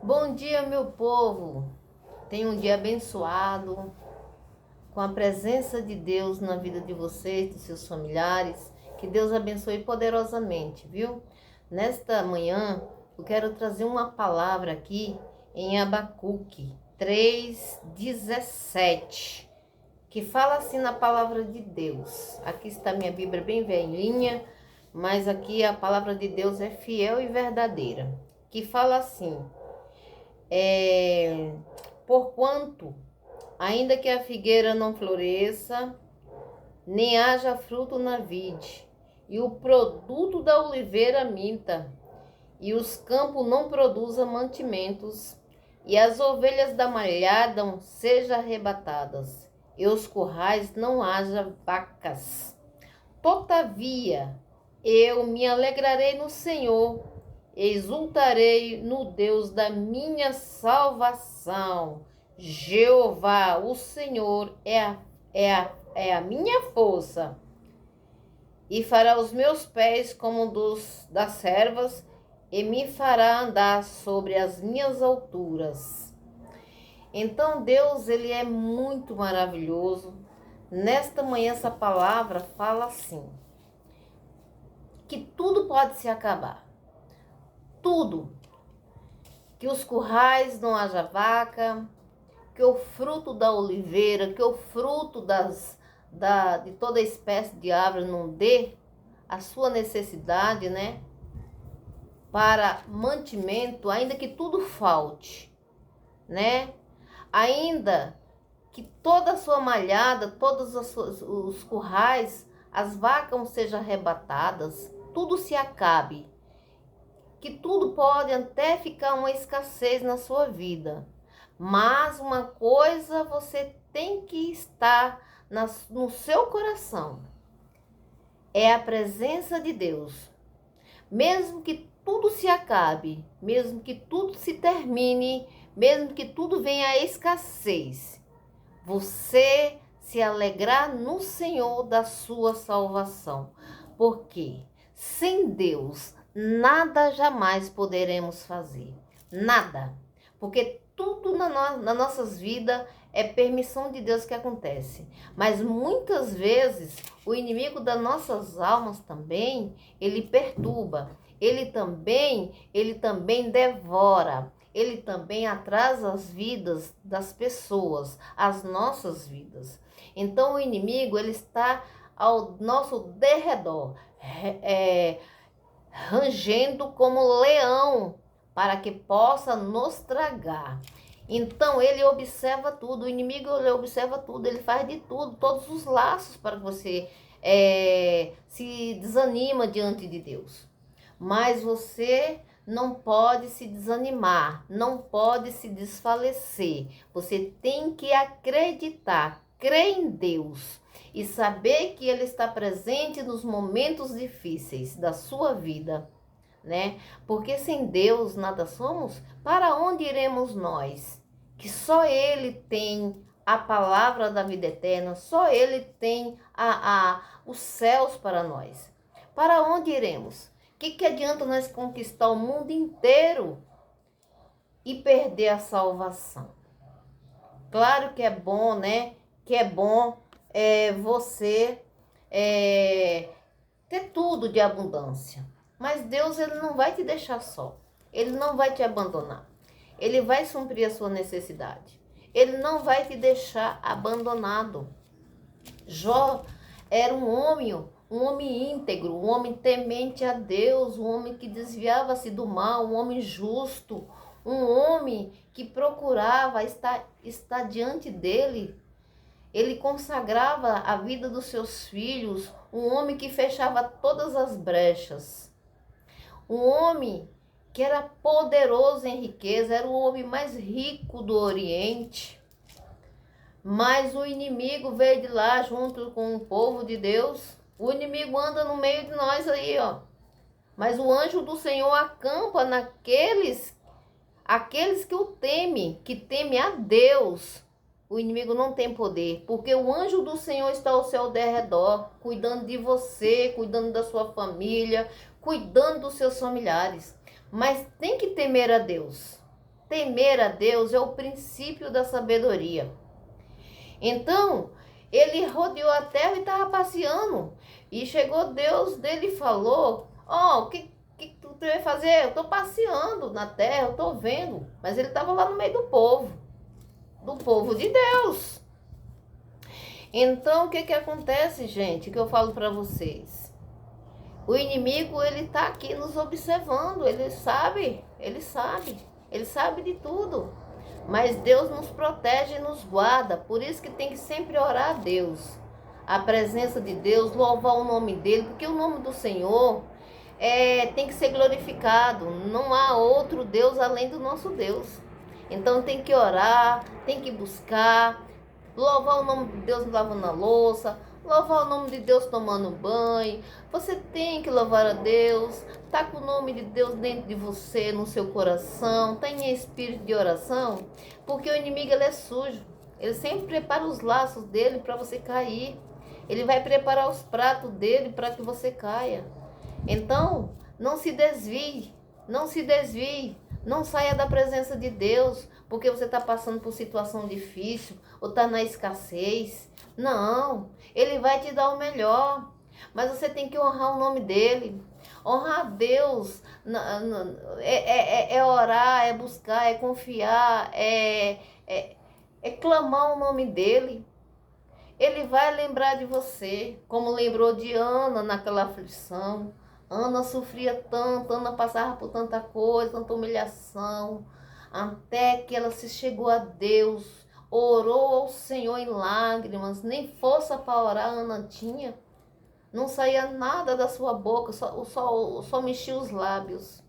Bom dia, meu povo. Tenha um dia abençoado, com a presença de Deus na vida de vocês, de seus familiares. Que Deus abençoe poderosamente, viu? Nesta manhã, eu quero trazer uma palavra aqui em Abacuque 3:17, que fala assim na palavra de Deus. Aqui está minha Bíblia bem velhinha, mas aqui a palavra de Deus é fiel e verdadeira. Que fala assim: é, porquanto, ainda que a figueira não floresça, nem haja fruto na vide, e o produto da oliveira minta, e os campos não produzam mantimentos, e as ovelhas da malhada sejam arrebatadas, e os currais não haja vacas. Todavia, eu me alegrarei no Senhor, exultarei no Deus da minha salvação. Jeová, o Senhor, é a minha força, e fará os meus pés como das servas, e me fará andar sobre as minhas alturas. Então, Deus, ele é muito maravilhoso. Nesta manhã, essa palavra fala assim: que tudo pode se acabar. Tudo. Que os currais não haja vaca, que o fruto da oliveira, que o fruto de toda espécie de árvore não dê a sua necessidade, né? Para mantimento, ainda que tudo falte, né? Ainda que toda a sua malhada, todos os currais, as vacas sejam arrebatadas, tudo se acabe, que tudo pode até ficar uma escassez na sua vida. Mas uma coisa você tem que estar no seu coração, é a presença de Deus. Mesmo que tudo se acabe, mesmo que tudo se termine, mesmo que tudo venha a escassez, você se alegrar no Senhor da sua salvação. Porque sem Deus, nada jamais poderemos fazer. Nada. Porque tudo nas nossas vidas é permissão de Deus que acontece. Mas muitas vezes o inimigo das nossas almas também, ele perturba. Ele também devora. Ele também atrasa as vidas das pessoas, as nossas vidas. Então o inimigo, ele está ao nosso derredor, rangendo como leão, para que possa nos tragar. Então ele observa tudo, o inimigo, ele observa tudo, ele faz de tudo, todos os laços para que você se desanima diante de Deus. Mas você não pode se desanimar, não pode se desfalecer. Você tem que acreditar, crer em Deus e saber que Ele está presente nos momentos difíceis da sua vida, né? Porque sem Deus nada somos. Para onde iremos nós? Que só Ele tem a palavra da vida eterna, só Ele tem os céus para nós. Para onde iremos? O que adianta nós conquistar o mundo inteiro e perder a salvação? Claro que é bom, né? Que é bom você ter tudo de abundância. Mas Deus, ele não vai te deixar só. Ele não vai te abandonar. Ele vai suprir a sua necessidade. Ele não vai te deixar abandonado. Jó era um homem íntegro, um homem temente a Deus, um homem que desviava-se do mal, um homem justo, um homem que procurava estar diante dele. Ele consagrava a vida dos seus filhos, um homem que fechava todas as brechas, um homem que era poderoso em riqueza, era o homem mais rico do Oriente. Mas o inimigo veio de lá junto com o povo de Deus. O inimigo anda no meio de nós aí, ó. Mas o anjo do Senhor acampa aqueles que o temem, que temem a Deus. O inimigo não tem poder, porque o anjo do Senhor está ao seu derredor, cuidando de você, cuidando da sua família, cuidando dos seus familiares. Mas tem que temer a Deus. temer a Deus é o princípio da sabedoria. Então, ele rodeou a terra e estava passeando. E chegou Deus dele e falou, ó, o que tu vai fazer? Eu estou passeando na terra, eu estou vendo. Mas ele estava lá no meio do povo de Deus. Então, o que acontece, gente, que eu falo para vocês? O inimigo, ele está aqui nos observando, ele sabe de tudo. Mas Deus nos protege e nos guarda, por isso que tem que sempre orar a Deus. A presença de Deus, louvar o nome dele, porque o nome do Senhor tem que ser glorificado. Não há outro Deus além do nosso Deus. Então tem que orar, tem que buscar, louvar o nome de Deus lavando a louça, louvar o nome de Deus tomando banho. Você tem que louvar a Deus, tá com o nome de Deus dentro de você, no seu coração, tá em espírito de oração, porque o inimigo, ele é sujo. Ele sempre prepara os laços dele para você cair. Ele vai preparar os pratos dele para que você caia. Então, não se desvie, não saia da presença de Deus, porque você está passando por situação difícil, ou está na escassez. Não, Ele vai te dar o melhor, mas você tem que honrar o nome dEle. Honrar a Deus é orar, é buscar, é confiar, é clamar o nome dEle. Ele vai lembrar de você, como lembrou de Ana naquela aflição. Ana sofria tanto, Ana passava por tanta coisa, tanta humilhação, até que ela se chegou a Deus, orou ao Senhor em lágrimas, nem força para orar Ana tinha, não saía nada da sua boca, só mexia os lábios.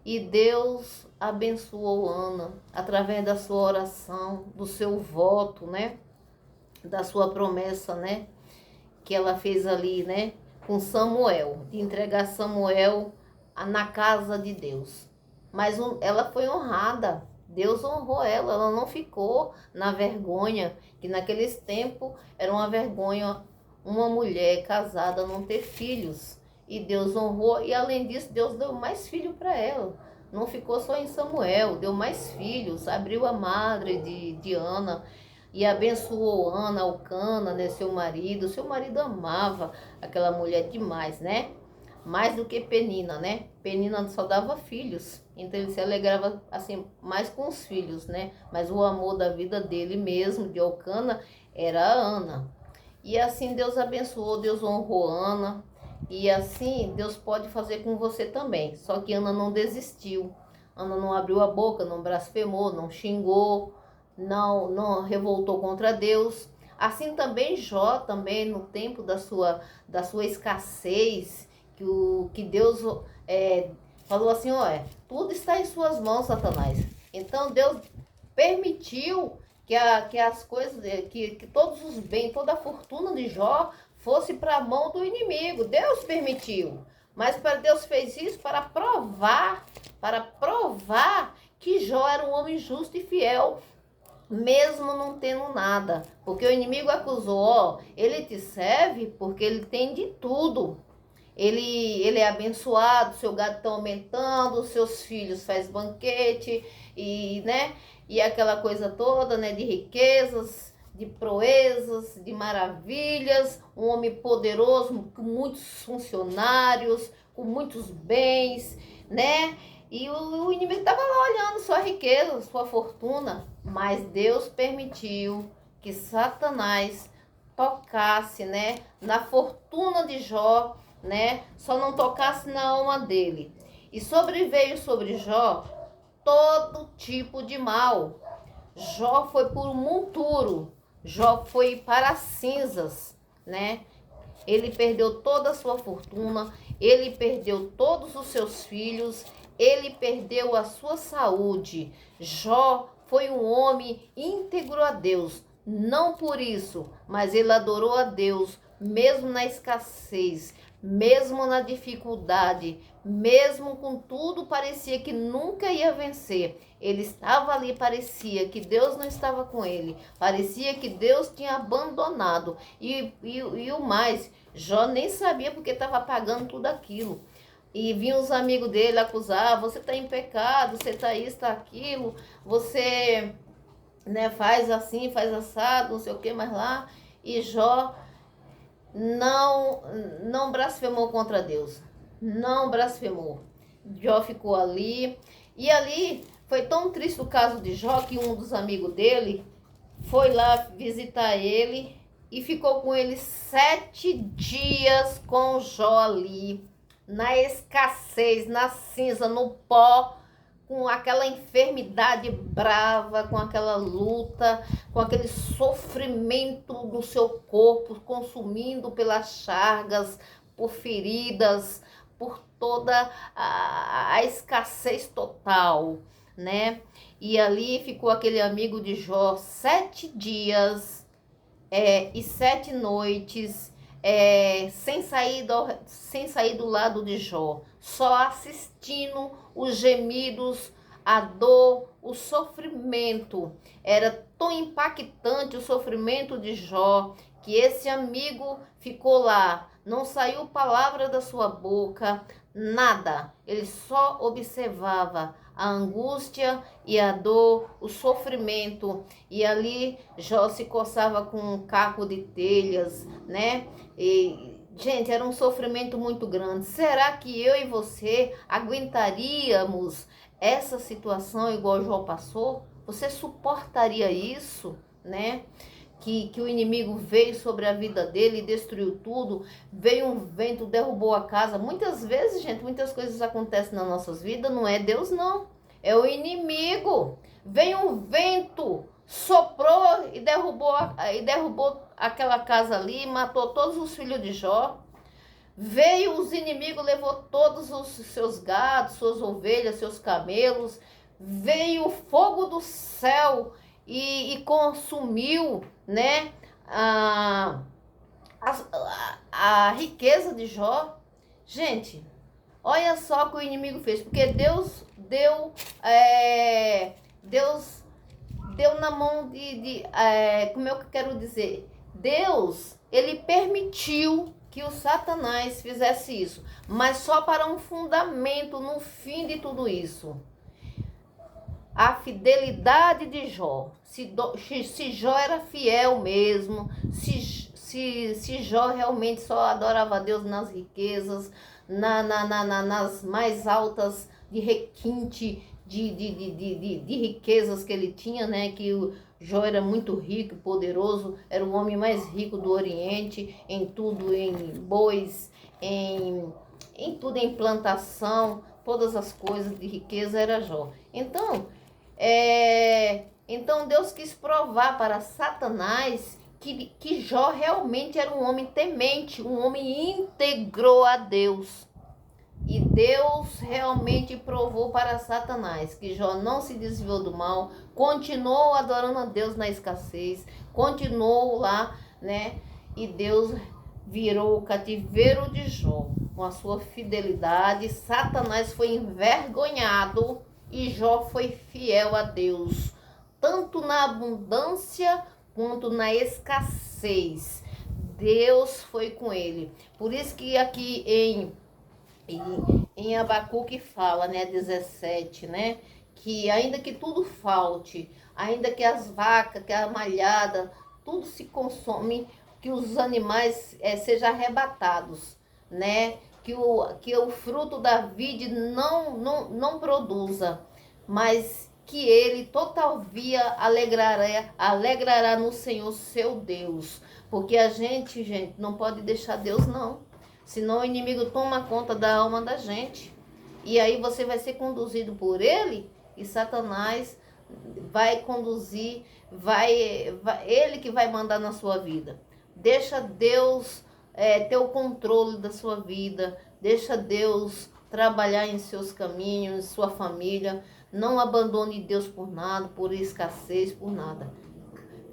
E Deus abençoou Ana através da sua oração, do seu voto, né? Da sua promessa, né? Que ela fez ali, né? Com Samuel, de entregar Samuel na casa de Deus. Mas ela foi honrada, Deus honrou ela não ficou na vergonha, que naqueles tempos era uma vergonha uma mulher casada não ter filhos. E Deus honrou, e além disso, Deus deu mais filho para ela. Não ficou só em Samuel, deu mais filhos, abriu a madre de Ana, e abençoou Ana, Elcana, né, seu marido. Seu marido amava aquela mulher demais, né? Mais do que Penina, né? Penina só dava filhos, então ele se alegrava assim mais com os filhos, né? Mas o amor da vida dele mesmo, de Elcana, era a Ana. E assim Deus abençoou, Deus honrou Ana. E assim Deus pode fazer com você também. Só que Ana não desistiu. Ana não abriu a boca, não blasfemou, não xingou, não revoltou contra Deus. Assim também Jó, também no tempo da sua escassez, que Deus falou assim, olha, tudo está em suas mãos, Satanás. Então Deus permitiu que as coisas, que todos os bens, toda a fortuna de Jó fosse para a mão do inimigo. Deus permitiu. Mas Deus fez isso para provar que Jó era um homem justo e fiel, mesmo não tendo nada. Porque o inimigo acusou, ele te serve porque ele tem de tudo. Ele é abençoado, seu gado está aumentando, seus filhos faz banquete, e aquela coisa toda, né, de riquezas, de proezas, de maravilhas, um homem poderoso, com muitos funcionários, com muitos bens, né? E o inimigo estava lá olhando sua riqueza, sua fortuna, mas Deus permitiu que Satanás tocasse, né, na fortuna de Jó, né? Só não tocasse na alma dele. E sobreveio sobre Jó todo tipo de mal. Jó foi por um monturo. Jó foi para as cinzas, né? Ele perdeu toda a sua fortuna, ele perdeu todos os seus filhos, ele perdeu a sua saúde. Jó foi um homem íntegro a Deus. Não por isso, mas ele adorou a Deus, mesmo na escassez, mesmo na dificuldade, mesmo com tudo, parecia que nunca ia vencer. Ele estava ali, parecia que Deus não estava com ele, parecia que Deus tinha abandonado. E o mais, Jó nem sabia porque estava pagando tudo aquilo. E vinham os amigos dele acusar, você está em pecado, você está isso, está aquilo, você, né, faz assim, faz assado, não sei o que mais lá. E Jó não, não blasfemou contra Deus. Não blasfemou. Jó ficou ali. E ali foi tão triste o caso de Jó que um dos amigos dele foi lá visitar ele e ficou com ele 7 dias com Jó ali, na escassez, na cinza, no pó, com aquela enfermidade brava, com aquela luta, com aquele sofrimento do seu corpo, consumindo pelas chagas, por feridas, por toda a escassez total, né? E ali ficou aquele amigo de Jó 7 dias e 7 noites sem sair do lado de Jó, só assistindo os gemidos, a dor, o sofrimento. Era tão impactante o sofrimento de Jó que esse amigo ficou lá, não saiu palavra da sua boca, nada. Ele só observava a angústia e a dor, o sofrimento. E ali Jó se coçava com um caco de telhas, né? E, gente, era um sofrimento muito grande. Será que eu e você aguentaríamos essa situação igual Jó passou? Você suportaria isso, né? Que o inimigo veio sobre a vida dele e destruiu tudo, veio um vento, derrubou a casa. Muitas vezes, gente, muitas coisas acontecem nas nossas vidas, não é Deus não, é o inimigo. Veio um vento, soprou e derrubou aquela casa ali, matou todos os filhos de Jó. Veio os inimigos, levou todos os seus gados, suas ovelhas, seus camelos. Veio o fogo do céu e consumiu, né, a riqueza de Jó. Gente, olha só o que o inimigo fez, porque Deus deu na mão como é que eu quero dizer? Deus, ele permitiu que o Satanás fizesse isso, mas só para um fundamento no fim de tudo isso. A fidelidade de Jó. Se Jó era fiel mesmo, se Jó realmente só adorava a Deus nas riquezas, nas mais altas de requinte de riquezas que ele tinha, né? Que o Jó era muito rico, poderoso, era o homem mais rico do Oriente, em tudo, em bois, em tudo, em plantação, todas as coisas de riqueza era Jó. Então Deus quis provar para Satanás que Jó realmente era um homem temente, um homem íntegro a Deus. E Deus realmente provou para Satanás que Jó não se desviou do mal, continuou adorando a Deus na escassez, continuou lá, né? E Deus virou o cativeiro de Jó com a sua fidelidade. Satanás foi envergonhado e Jó foi fiel a Deus, tanto na abundância quanto na escassez. Deus foi com ele. Por isso que aqui em Abacuque fala, né, 17, né, que ainda que tudo falte, ainda que as vacas, que a malhada, tudo se consome, que os animais sejam arrebatados, né, que o fruto da vide não produza, mas que ele todavia alegrará no Senhor seu Deus. Porque a gente, não pode deixar Deus não. Senão o inimigo toma conta da alma da gente. E aí você vai ser conduzido por ele e Satanás vai conduzir, ele que vai mandar na sua vida. Deixa Deus ter o controle da sua vida. Deixa Deus trabalhar em seus caminhos, em sua família. Não abandone Deus por nada, por escassez, por nada.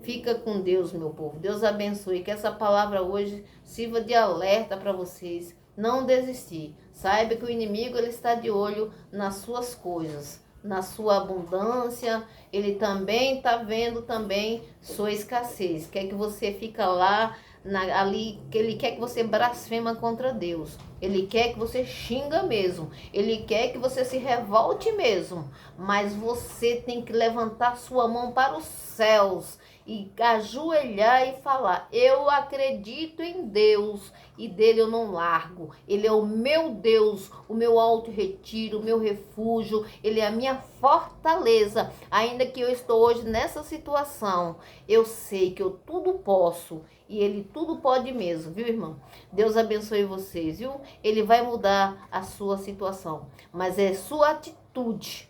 Fica com Deus, meu povo. Deus abençoe. Que essa palavra hoje sirva de alerta para vocês. Não desistir. Saiba que o inimigo ele está de olho nas suas coisas, na sua abundância. Ele também está vendo também sua escassez. Quer que você fica lá ali que ele quer que você blasfema contra Deus. Ele quer que você xinga mesmo. Ele quer que você se revolte mesmo. Mas você tem que levantar sua mão para os céus e ajoelhar e falar: eu acredito em Deus e dele eu não largo. Ele é o meu Deus, o meu alto retiro, o meu refúgio. Ele é a minha fortaleza. Ainda que eu estou hoje nessa situação, eu sei que eu tudo posso e ele tudo pode mesmo, viu, irmão? Deus abençoe vocês, viu? Ele vai mudar a sua situação, mas é sua atitude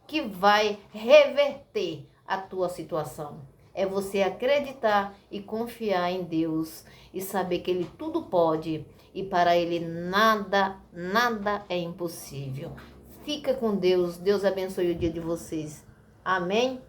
que vai reverter a tua situação. É você acreditar e confiar em Deus e saber que ele tudo pode e para ele nada é impossível. Fica com Deus. Deus abençoe o dia de vocês. Amém?